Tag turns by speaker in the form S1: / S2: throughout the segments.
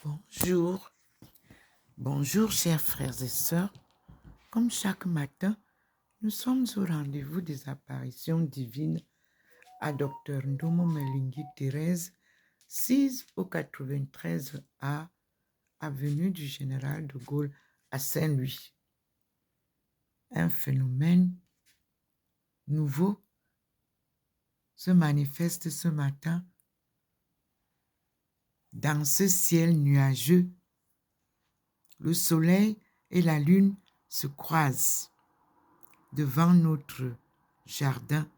S1: Bonjour, bonjour chers frères et sœurs. Comme chaque matin, nous sommes au rendez-vous des apparitions divines à Dr Ndomo Melingi Thérèse, 6 au 93A, avenue du Général de Gaulle à Saint-Louis. Un phénomène nouveau se manifeste ce matin dans ce ciel nuageux. Le soleil et la lune se croisent devant notre jardin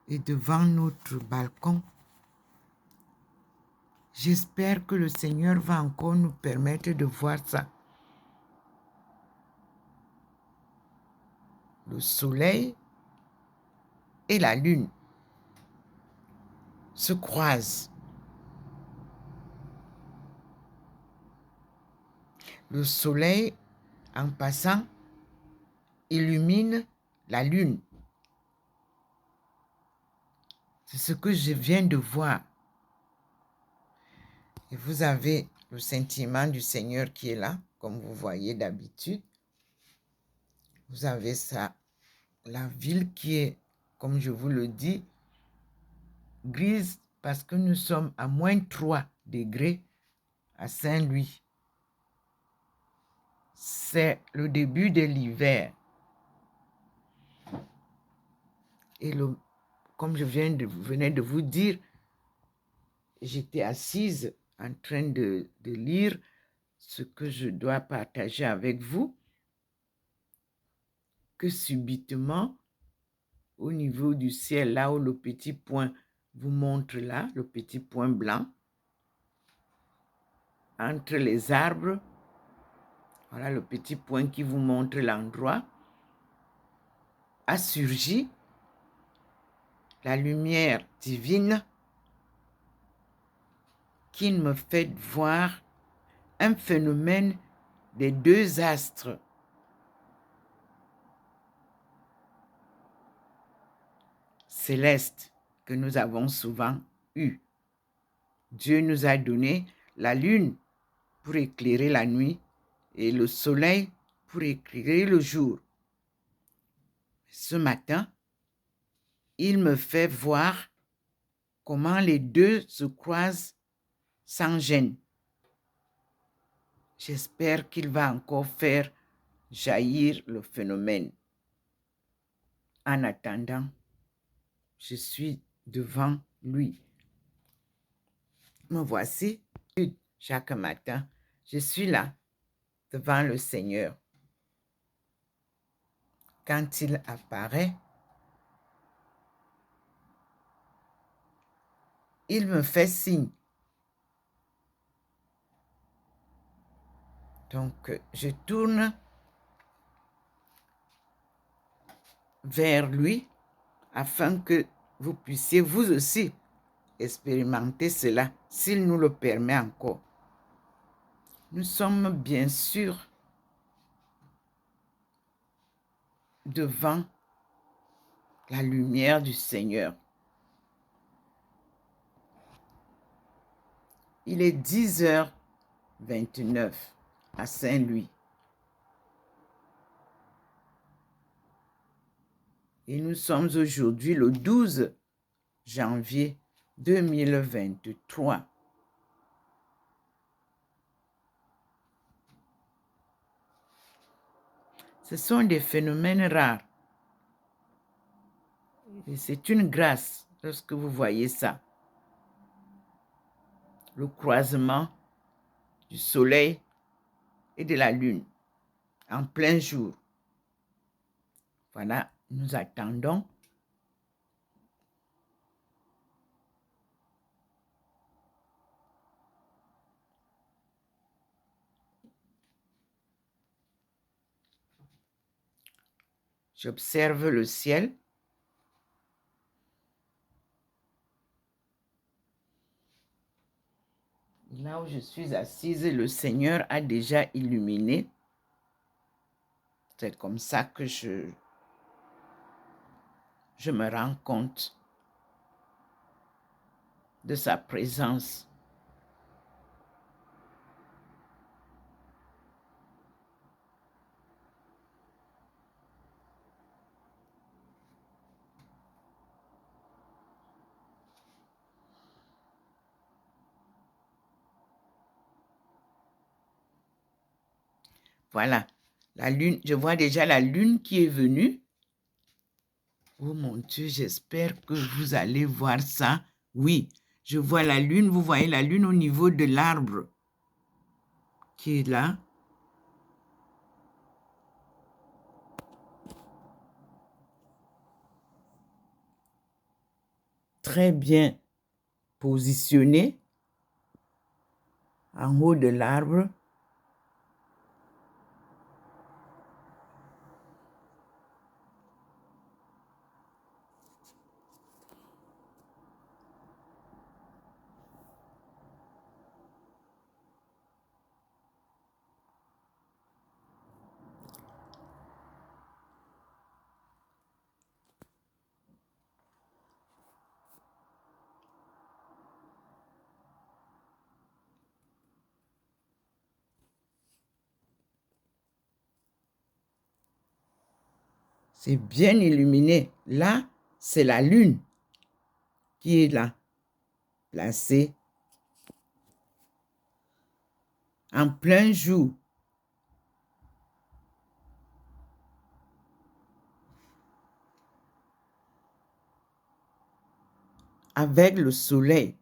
S1: et devant notre balcon. J'espère que le Seigneur va encore nous permettre de voir ça. Le soleil et la lune se croisent. Le soleil, en passant, illumine la lune. C'est ce que je viens de voir. Et vous avez le sentiment du Seigneur qui est là, comme vous voyez d'habitude. Vous avez ça, la ville qui est, comme je vous le dis, grise parce que nous sommes à moins 3 degrés à Saint-Louis. C'est le début de l'hiver. Et comme je venais de vous dire, j'étais assise en train de lire ce que je dois partager avec vous, que subitement, au niveau du ciel, là où le petit point vous montre là, le petit point blanc, entre les arbres, voilà le petit point qui vous montre l'endroit, a surgi la lumière divine qui me fait voir un phénomène des deux astres. Célestes que nous avons souvent eus. Dieu nous a donné la lune pour éclairer la nuit et le soleil pour éclairer le jour. Ce matin, il me fait voir comment les deux se croisent sans gêne. J'espère qu'il va encore faire jaillir le phénomène. En attendant, je suis devant lui. Me voici chaque matin. Je suis là, devant le Seigneur. Quand il apparaît, il me fait signe. Donc, je tourne vers lui afin que vous puissiez vous aussi expérimenter cela, s'il nous le permet encore. Nous sommes bien sûr devant la lumière du Seigneur. Il est 10h29 à Saint-Louis. Et nous sommes aujourd'hui le 12 janvier 2023. Ce sont des phénomènes rares. Et c'est une grâce lorsque vous voyez ça. Le croisement du soleil et de la lune en plein jour. Voilà, nous attendons. J'observe le ciel. Là où je suis assise, le Seigneur a déjà illuminé. C'est comme ça que je me rends compte de sa présence. Voilà. La lune, je vois déjà la lune qui est venue. Oh mon Dieu, j'espère que vous allez voir ça. Oui, je vois la lune. Vous voyez la lune au niveau de l'arbre qui est là. Très bien positionné en haut de l'arbre. C'est bien illuminé. Là, c'est la lune qui est là, placée en plein jour. Avec le soleil.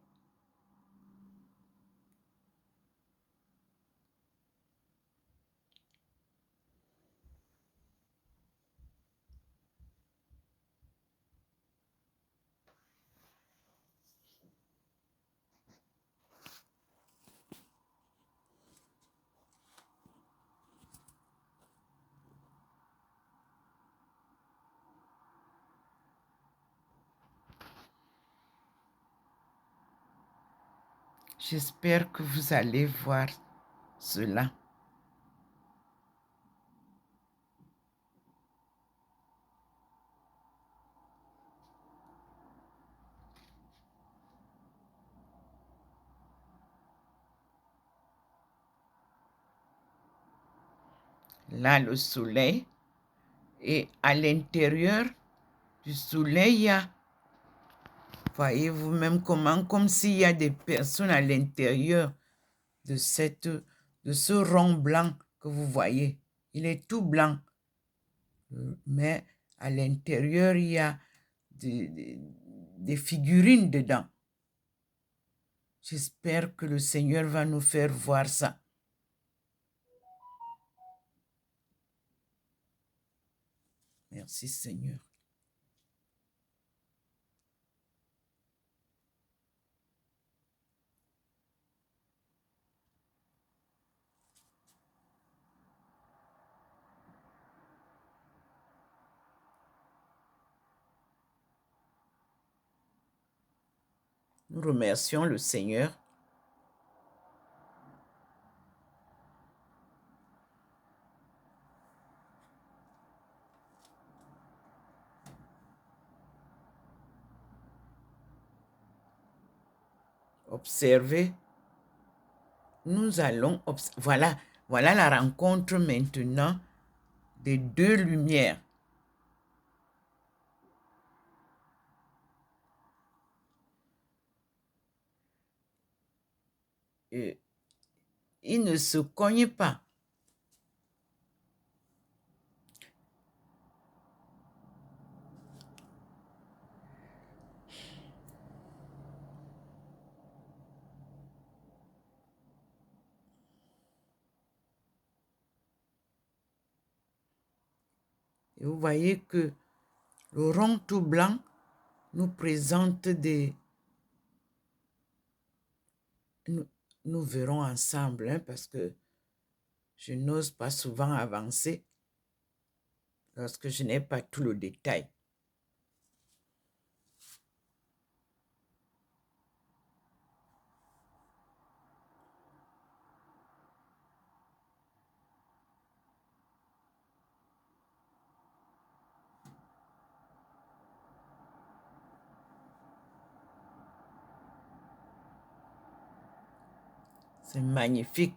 S1: J'espère que vous allez voir cela. Là, le soleil. Et à l'intérieur du soleil, il y a, voyez-vous même comment, comme s'il y a des personnes à l'intérieur de ce rond blanc que vous voyez. Il est tout blanc. Mais à l'intérieur, il y a des figurines dedans. J'espère que le Seigneur va nous faire voir ça. Merci Seigneur. Nous remercions le Seigneur. Observez. Nous allons, voilà la rencontre maintenant des deux lumières. Et ils ne se cognent pas. Et vous voyez que le rond tout blanc nous présente des... Nous verrons ensemble, hein, parce que je n'ose pas souvent avancer lorsque je n'ai pas tout le détail. C'est magnifique.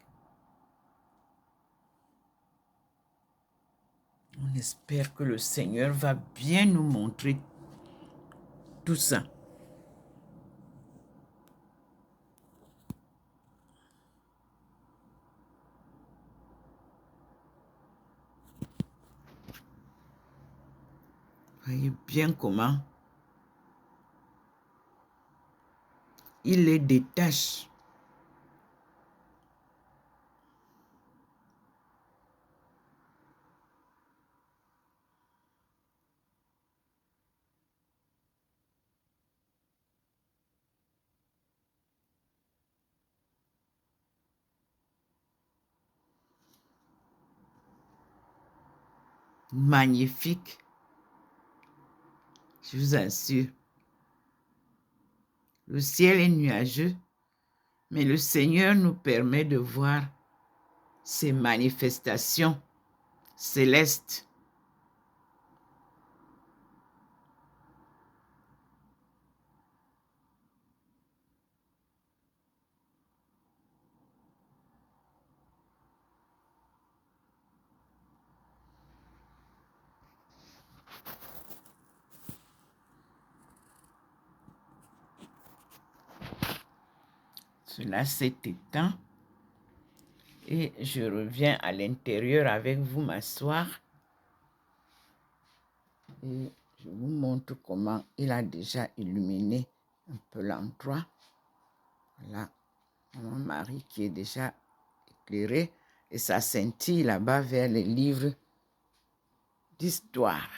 S1: On espère que le Seigneur va bien nous montrer tout ça. Voyez bien comment il les détache. Magnifique, je vous assure. Le ciel est nuageux, mais le Seigneur nous permet de voir ces manifestations célestes. Cela s'est éteint et je reviens à l'intérieur avec vous m'asseoir et je vous montre comment il a déjà illuminé un peu l'endroit. Voilà, mon mari qui est déjà éclairé et ça scintille là-bas vers les livres d'histoire.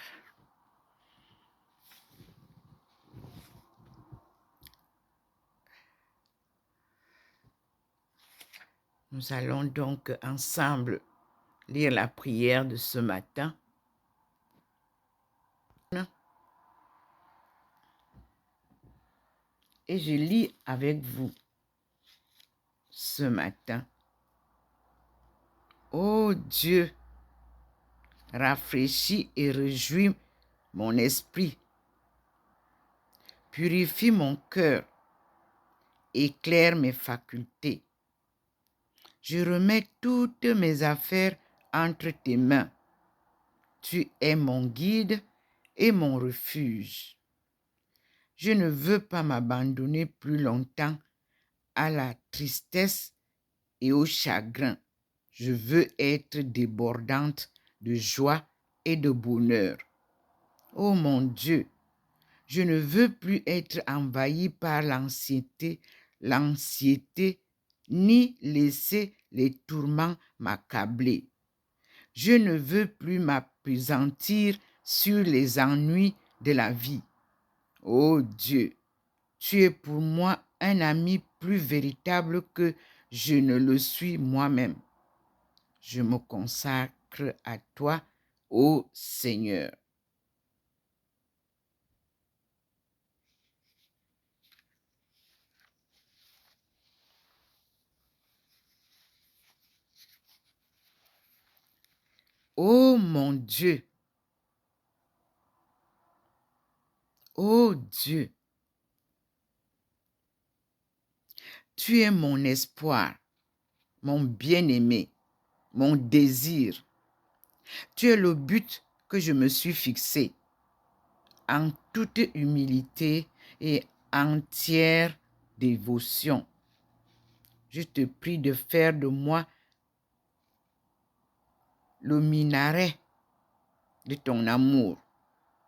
S1: Nous allons donc ensemble lire la prière de ce matin. Et je lis avec vous ce matin. Ô Dieu, rafraîchis et réjouis mon esprit. Purifie mon cœur, éclaire mes facultés. Je remets toutes mes affaires entre tes mains. Tu es mon guide et mon refuge. Je ne veux pas m'abandonner plus longtemps à la tristesse et au chagrin. Je veux être débordante de joie et de bonheur. Ô mon Dieu, je ne veux plus être envahie par l'anxiété, ni laisser les tourments m'accabler. Je ne veux plus m'appesantir sur les ennuis de la vie. Ô Dieu, tu es pour moi un ami plus véritable que je ne le suis moi-même. Je me consacre à toi, ô Seigneur. Ô mon Dieu, ô Dieu, tu es mon espoir, mon bien-aimé, mon désir. Tu es le but que je me suis fixé. En toute humilité et entière dévotion, je te prie de faire de moi le minaret de ton amour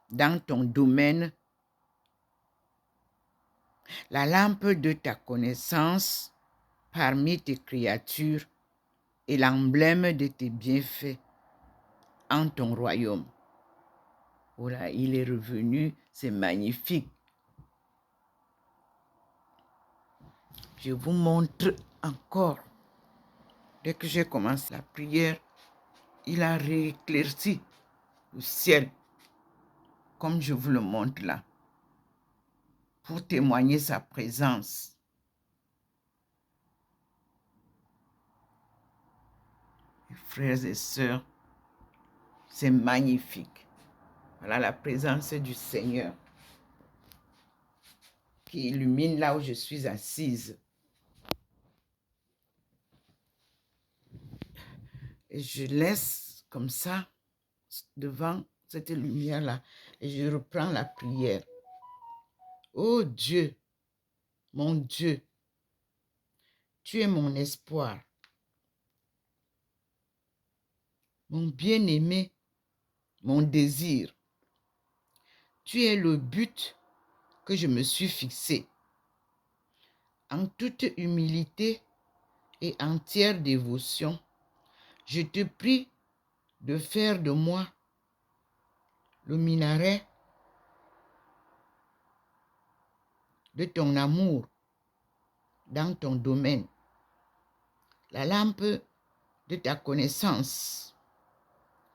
S1: dans ton domaine, la lampe de ta connaissance parmi tes créatures et l'emblème de tes bienfaits en ton royaume. Voilà, il est revenu, c'est magnifique. Je vous montre encore. Dès que j'ai commencé la prière, il a rééclairci le ciel, comme je vous le montre là, pour témoigner sa présence. Mes frères et sœurs, c'est magnifique. Voilà la présence du Seigneur qui illumine là où je suis assise. Et je laisse comme ça devant cette lumière-là et je reprends la prière. Oh Dieu, mon Dieu, tu es mon espoir, mon bien-aimé, mon désir. Tu es le but que je me suis fixé. En toute humilité et entière dévotion, je te prie de faire de moi le minaret de ton amour dans ton domaine, la lampe de ta connaissance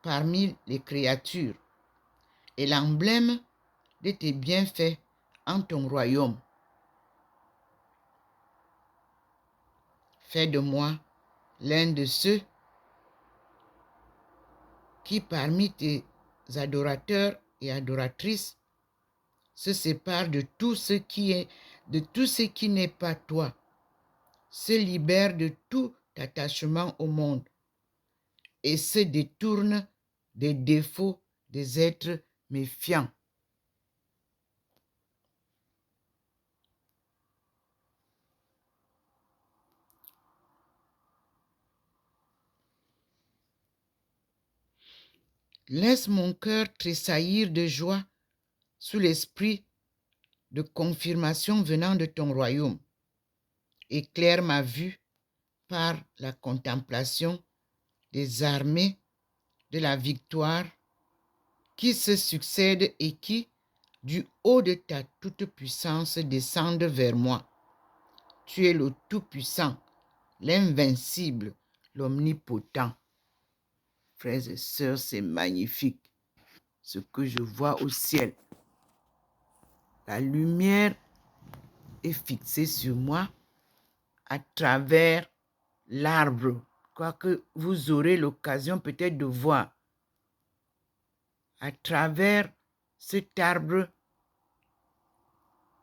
S1: parmi les créatures et l'emblème de tes bienfaits en ton royaume. Fais de moi l'un de ceux qui parmi tes adorateurs et adoratrices se séparent de tout ce qui n'est pas toi, se libère de tout attachement au monde et se détourne des défauts des êtres méfiants. Laisse mon cœur tressaillir de joie sous l'esprit de confirmation venant de ton royaume. Éclaire ma vue par la contemplation des armées de la victoire qui se succèdent et qui, du haut de ta toute-puissance, descendent vers moi. Tu es le Tout-Puissant, l'invincible, l'omnipotent. Frères et sœurs, c'est magnifique ce que je vois au ciel. La lumière est fixée sur moi à travers l'arbre, quoique vous aurez l'occasion peut-être de voir. À travers cet arbre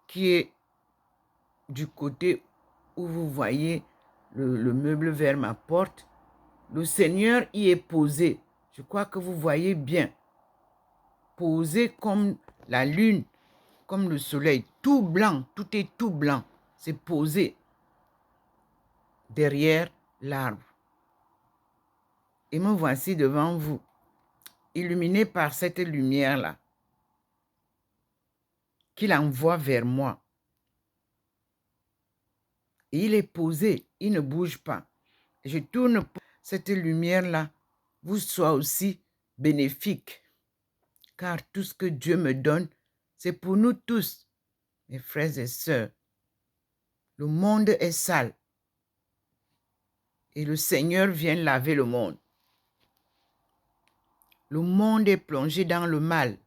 S1: qui est du côté où vous voyez le meuble vers ma porte, le Seigneur y est posé. Je crois que vous voyez bien. Posé comme la lune, comme le soleil, tout blanc, tout est tout blanc. C'est posé derrière l'arbre. Et me voici devant vous, illuminé par cette lumière-là, qu'il envoie vers moi. Et il est posé, il ne bouge pas. Je tourne pour que cette lumière-là vous soit aussi bénéfique. Car tout ce que Dieu me donne, c'est pour nous tous, mes frères et sœurs. Le monde est sale. Et le Seigneur vient laver le monde. Le monde est plongé dans le mal.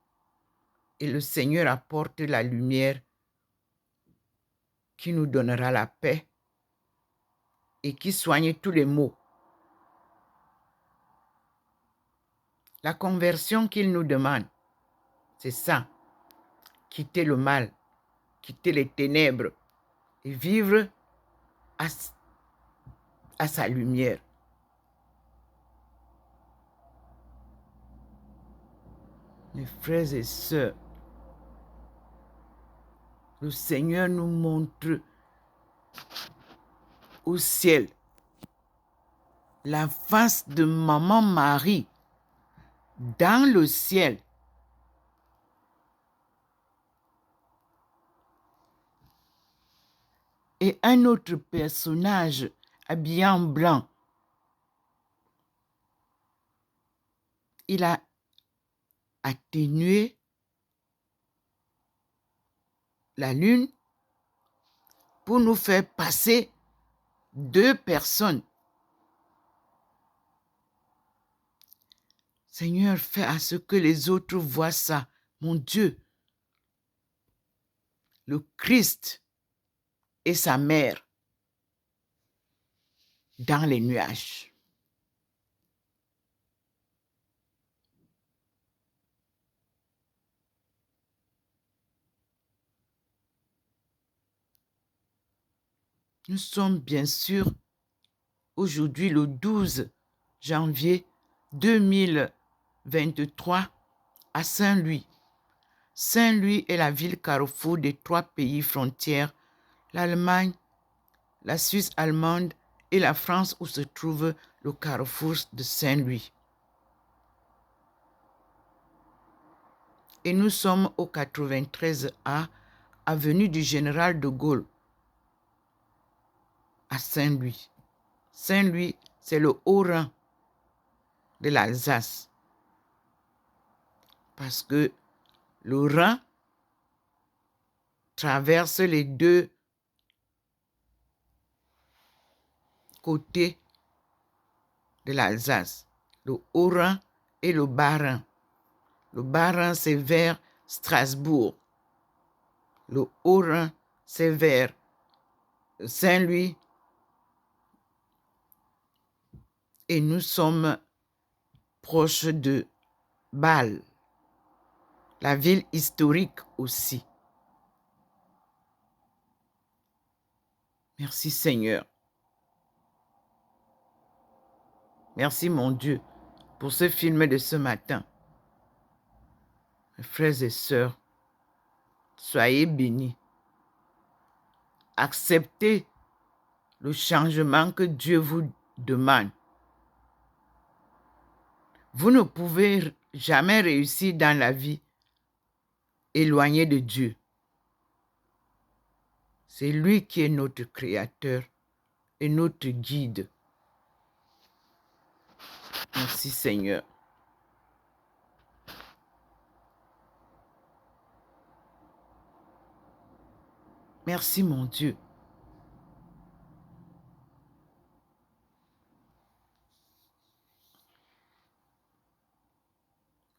S1: Et le Seigneur apporte la lumière qui nous donnera la paix et qui soigne tous les maux. La conversion qu'il nous demande, c'est ça. Quitter le mal, quitter les ténèbres et vivre à sa lumière. Mes frères et sœurs, le Seigneur nous montre au ciel la face de Maman Marie dans le ciel. Et un autre personnage habillé en blanc. Il a atténué la lune pour nous faire passer deux personnes. Seigneur, fais à ce que les autres voient ça. Mon Dieu, le Christ et sa mère dans les nuages. Nous sommes bien sûr aujourd'hui le 12 janvier 2023 à Saint-Louis. Saint-Louis est la ville carrefour des trois pays frontières, l'Allemagne, la Suisse allemande et la France où se trouve le carrefour de Saint-Louis. et nous sommes au 93A, avenue du Général de Gaulle, à Saint-Louis. Saint-Louis, c'est le Haut-Rhin de l'Alsace. Parce que le Rhin traverse les deux côtés de l'Alsace, le Haut-Rhin et le Bas-Rhin. Le Bas-Rhin, c'est vers Strasbourg. Le Haut-Rhin, c'est vers Saint-Louis. Et nous sommes proches de Bâle, la ville historique aussi. Merci Seigneur. Merci mon Dieu pour ce film de ce matin. Mes frères et sœurs, soyez bénis. Acceptez le changement que Dieu vous demande. Vous ne pouvez jamais réussir dans la vie éloigné de Dieu. C'est lui qui est notre créateur et notre guide. Merci Seigneur. Merci mon Dieu.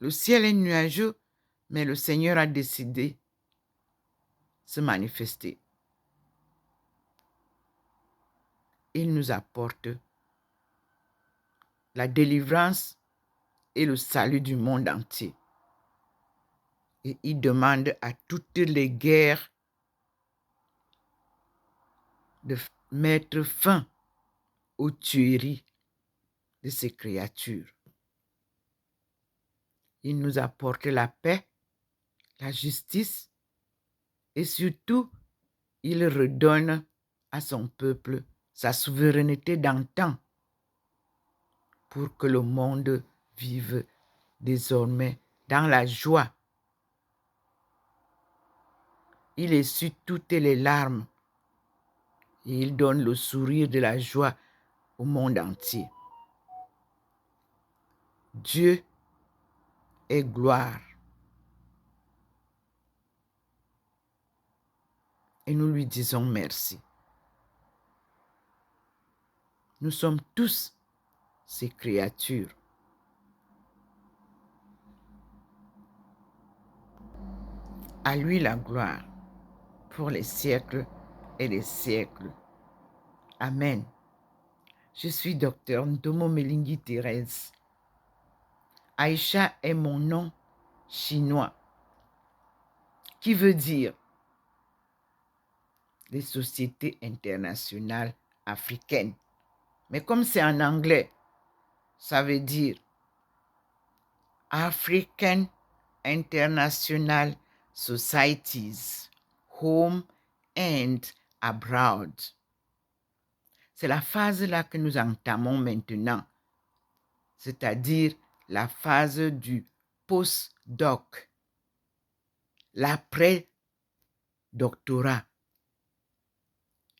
S1: Le ciel est nuageux, mais le Seigneur a décidé de se manifester. Il nous apporte la délivrance et le salut du monde entier. Et il demande à toutes les guerres de mettre fin aux tueries de ces créatures. Il nous apporte la paix, la justice et surtout, il redonne à son peuple sa souveraineté d'antan pour que le monde vive désormais dans la joie. Il essuie toutes les larmes et il donne le sourire de la joie au monde entier. Dieu est gloire. Et nous lui disons merci. Nous sommes tous ces créatures. À lui la gloire pour les siècles et les siècles. Amen. Je suis docteur Ntomo Melingi Thérèse. Aïcha est mon nom chinois qui veut dire les sociétés internationales africaines. Mais comme c'est en anglais, ça veut dire African International Societies, Home and Abroad. C'est la phase là que nous entamons maintenant, c'est-à-dire la phase du post-doc, l'après-doctorat,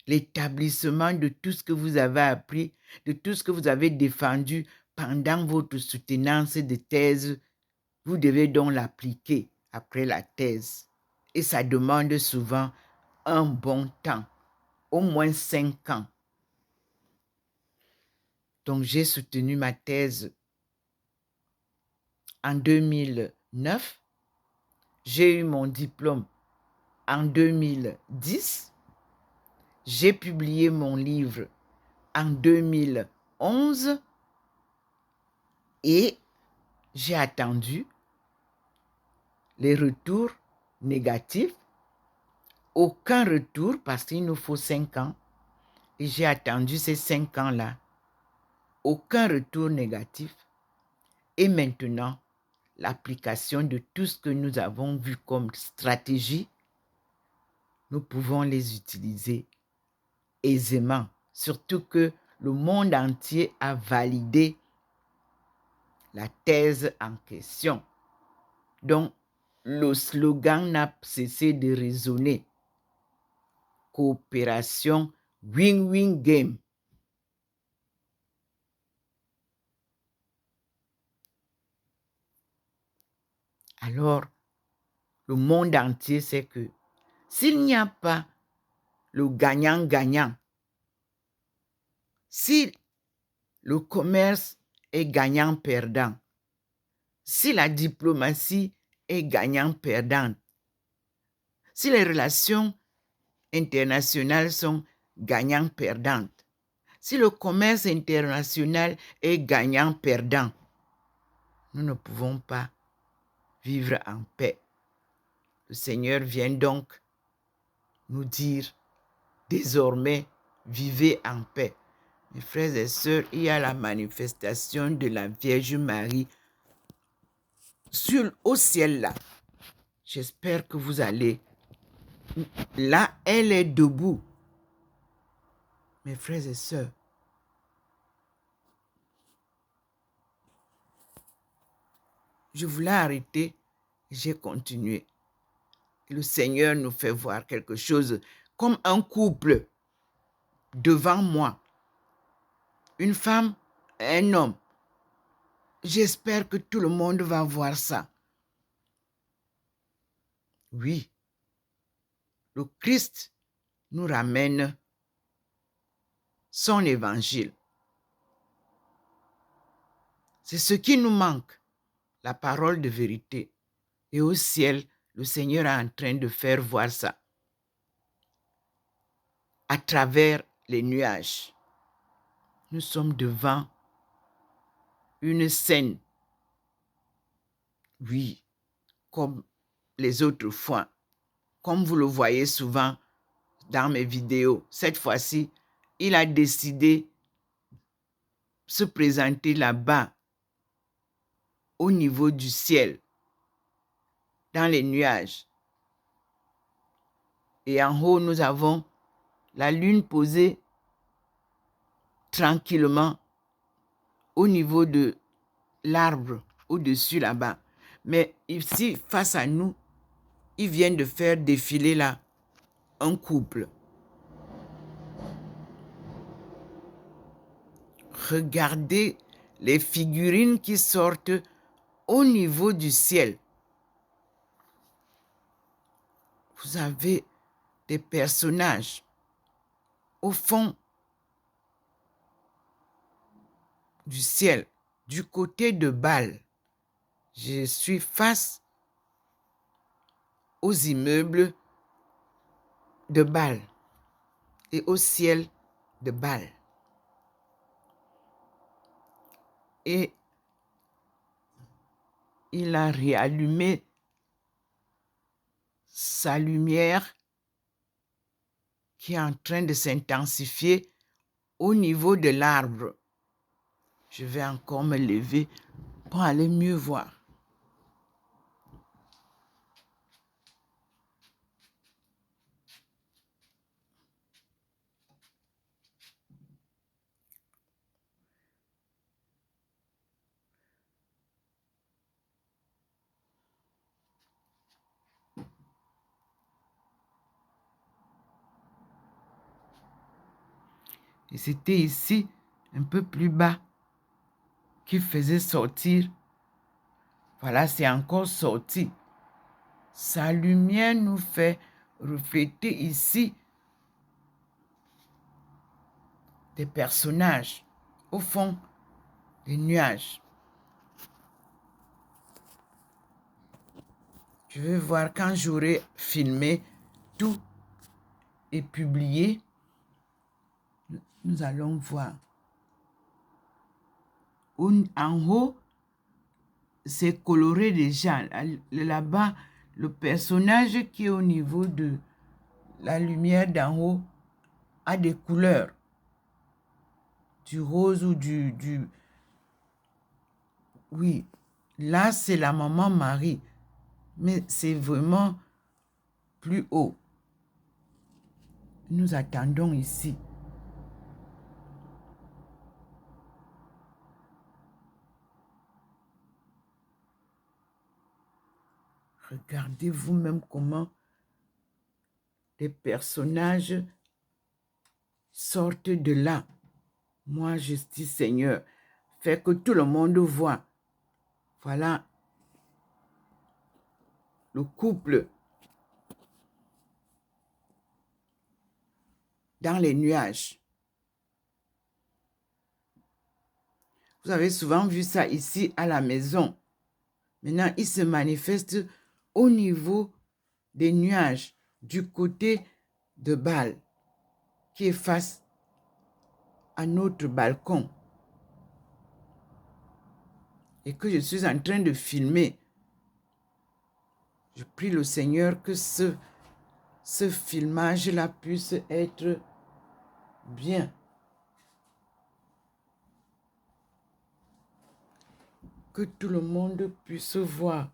S1: l'établissement de tout ce que vous avez appris, de tout ce que vous avez défendu pendant votre soutenance de thèse. Vous devez donc l'appliquer après la thèse. Et ça demande souvent un bon temps, au moins 5 ans. Donc, j'ai soutenu ma thèse en 2009. J'ai eu mon diplôme en 2010. J'ai publié mon livre en 2011 et j'ai attendu les retours négatifs. Aucun retour parce qu'il nous faut 5 ans. Et j'ai attendu ces 5 ans-là. Aucun retour négatif. Et maintenant, l'application de tout ce que nous avons vu comme stratégie, nous pouvons les utiliser aisément. Surtout que le monde entier a validé la thèse en question. Donc, le slogan n'a cessé de résonner. Coopération, win-win game. Alors, le monde entier sait que s'il n'y a pas le gagnant-gagnant, si le commerce est gagnant-perdant, si la diplomatie est gagnant-perdante, si les relations internationales sont gagnant-perdantes, si le commerce international est gagnant-perdant, nous ne pouvons pas vivre en paix. Le Seigneur vient donc nous dire, désormais, vivez en paix. Mes frères et sœurs, il y a la manifestation de la Vierge Marie au ciel là. J'espère que vous allez. Là, elle est debout. Mes frères et sœurs, je voulais arrêter, j'ai continué. Le Seigneur nous fait voir quelque chose comme un couple devant moi. Une femme, un homme. J'espère que tout le monde va voir ça. Oui, le Christ nous ramène son évangile. C'est ce qui nous manque, la parole de vérité. Et au ciel, le Seigneur est en train de faire voir ça à travers les nuages. Nous sommes devant une scène, oui, comme les autres fois, comme vous le voyez souvent dans mes vidéos. Cette fois-ci, il a décidé de se présenter là-bas, au niveau du ciel, dans les nuages. Et en haut, nous avons la lune posée tranquillement au niveau de l'arbre, au-dessus là-bas. Mais ici, face à nous, ils viennent de faire défiler là un couple. Regardez les figurines qui sortent au niveau du ciel. Vous avez des personnages au fond du ciel, du côté de Bâle. Je suis face aux immeubles de Bâle et au ciel de Bâle. Et il a réallumé sa lumière qui est en train de s'intensifier au niveau de l'arbre. Je vais encore me lever pour aller mieux voir. Et c'était ici, un peu plus bas, qu'il faisait sortir. Voilà, c'est encore sorti. Sa lumière nous fait refléter ici des personnages au fond des nuages. Je vais voir quand j'aurai filmé tout et publié. Nous allons voir. En haut, c'est coloré déjà. Là-bas, le personnage qui est au niveau de la lumière d'en haut a des couleurs. Du rose ou du... Oui, là, c'est la maman Marie. Mais c'est vraiment plus haut. Nous attendons ici. Regardez vous-même comment les personnages sortent de là. Moi, je dis, Seigneur, fais que tout le monde voit. Voilà le couple dans les nuages. Vous avez souvent vu ça ici à la maison. Maintenant, il se manifeste au niveau des nuages du côté de Bâle, qui est face à notre balcon. Et que je suis en train de filmer. Je prie le Seigneur que ce filmage-là puisse être bien. Que tout le monde puisse voir.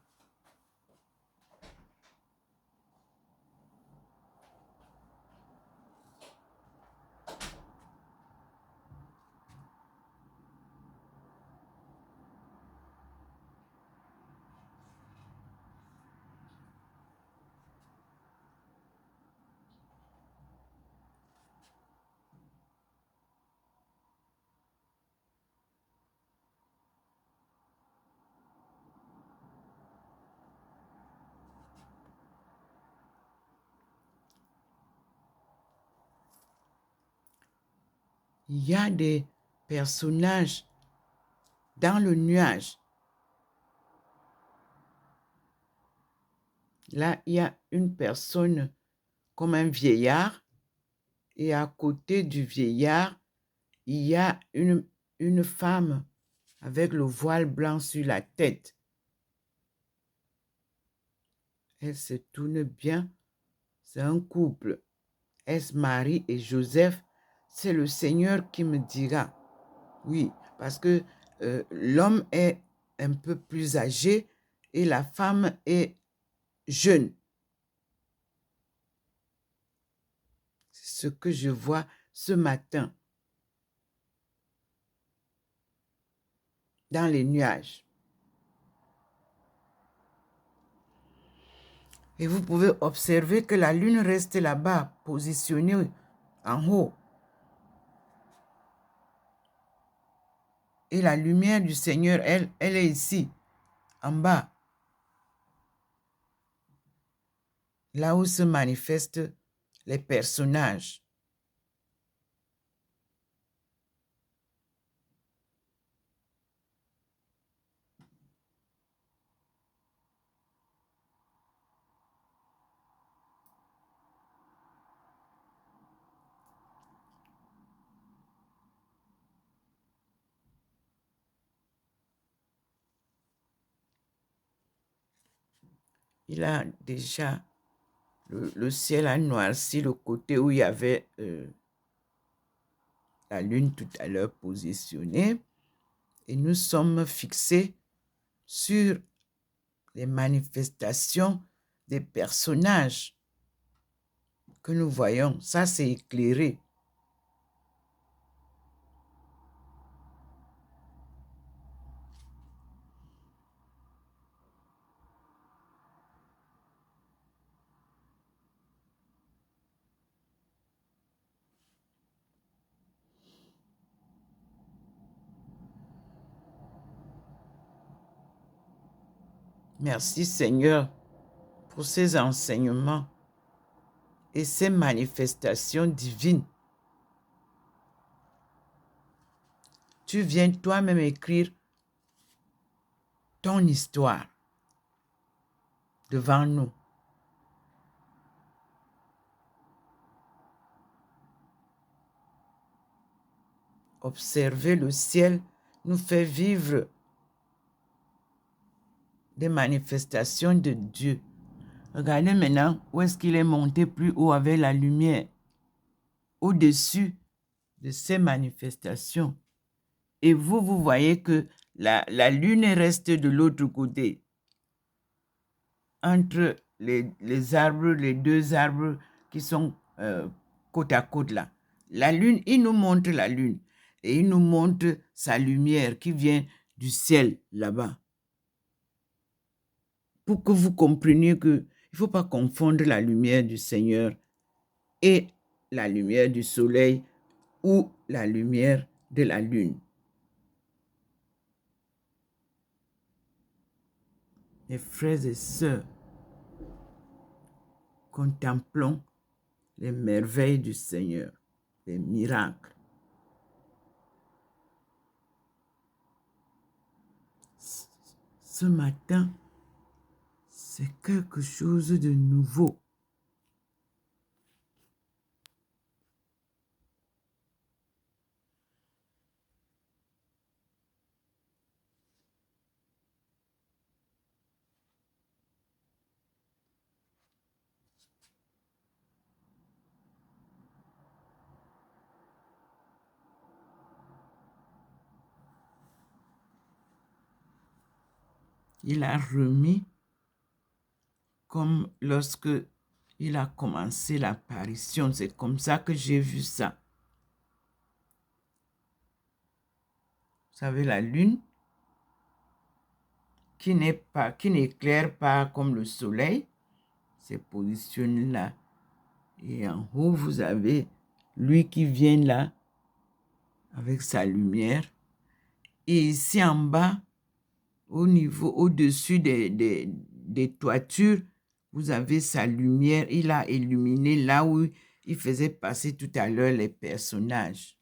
S1: Il y a des personnages dans le nuage. Là, il y a une personne comme un vieillard. Et à côté du vieillard, il y a une femme avec le voile blanc sur la tête. Elle se tourne bien. C'est un couple. Est-ce Marie et Joseph? C'est le Seigneur qui me dira. Oui, parce que l'homme est un peu plus âgé et la femme est jeune. C'est ce que je vois ce matin dans les nuages. Et vous pouvez observer que la lune reste là-bas, positionnée en haut. Et la lumière du Seigneur, elle est ici, en bas. Là où se manifestent les personnages. Il a déjà, le ciel a noirci le côté où il y avait la lune tout à l'heure positionnée. Et nous sommes fixés sur les manifestations des personnages que nous voyons. Ça, c'est éclairé. Merci Seigneur pour ces enseignements et ces manifestations divines. Tu viens toi-même écrire ton histoire devant nous. Observer le ciel nous fait vivre des manifestations de Dieu. Regardez maintenant où est-ce qu'il est monté plus haut avec la lumière, au-dessus de ces manifestations. Et vous voyez que la lune reste de l'autre côté, entre les arbres, les deux arbres qui sont côte à côte là. La lune, il nous montre la lune et il nous montre sa lumière qui vient du ciel là-bas. pour que vous compreniez qu'il ne faut pas confondre la lumière du Seigneur et la lumière du soleil ou la lumière de la lune. Mes frères et sœurs, contemplons les merveilles du Seigneur, les miracles. Ce matin, c'est quelque chose de nouveau. Il a remis comme lorsque il a commencé l'apparition. C'est comme ça que j'ai vu ça. Vous savez, la lune qui n'éclaire pas comme le soleil, se positionne là. Et en haut, vous avez lui qui vient là avec sa lumière. Et ici en bas, au-dessus des toitures, vous avez sa lumière. Il a illuminé là où il faisait passer tout à l'heure les personnages.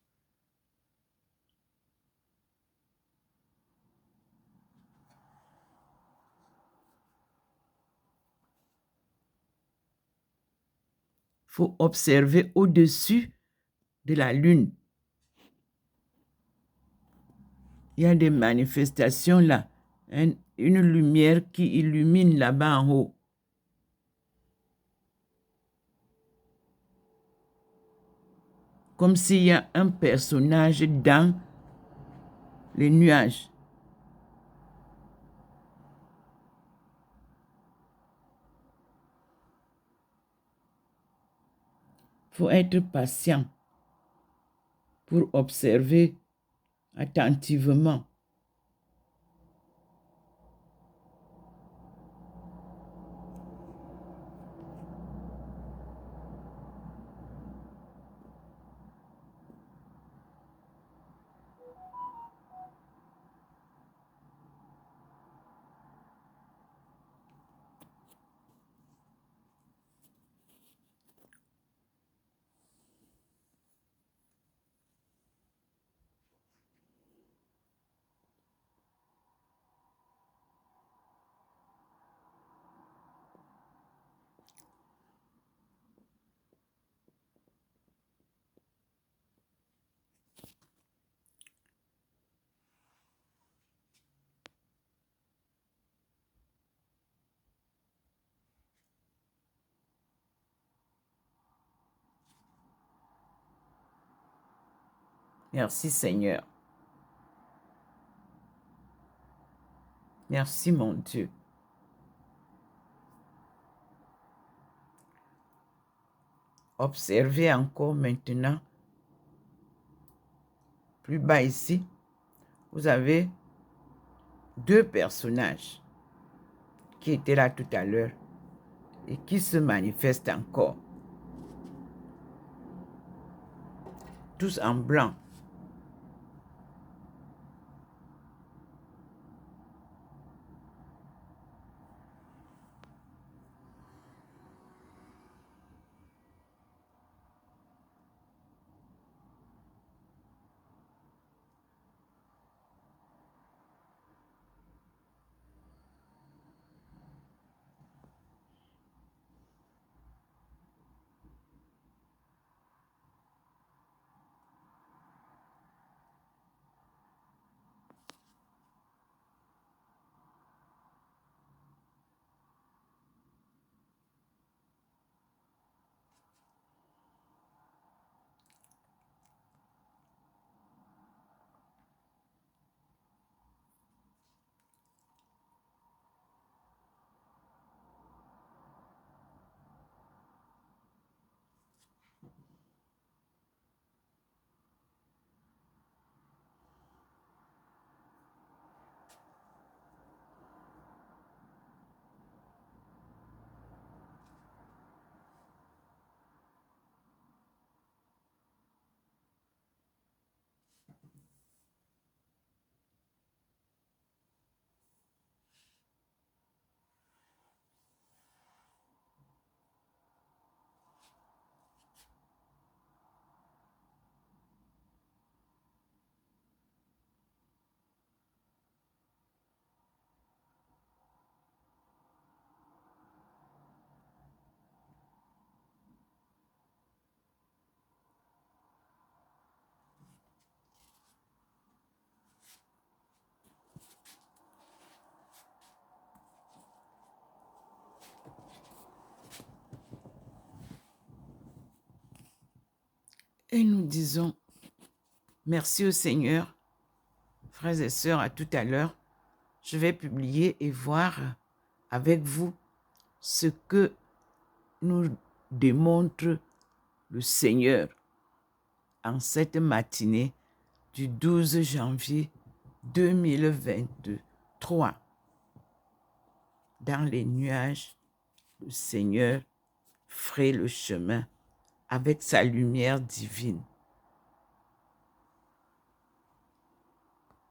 S1: Il faut observer au-dessus de la lune. Il y a des manifestations là. Une lumière qui illumine là-bas en haut. Comme s'il y a un personnage dans les nuages. Il faut être patient pour observer attentivement. Merci Seigneur. Merci mon Dieu. Observez encore maintenant. Plus bas ici, vous avez deux personnages qui étaient là tout à l'heure et qui se manifestent encore. Tous en blanc. Et nous disons merci au Seigneur. Frères et sœurs, à tout à l'heure, je vais publier et voir avec vous ce que nous démontre le Seigneur en cette matinée du 12 janvier 2023. Dans les nuages, le Seigneur ferait le chemin avec sa lumière divine.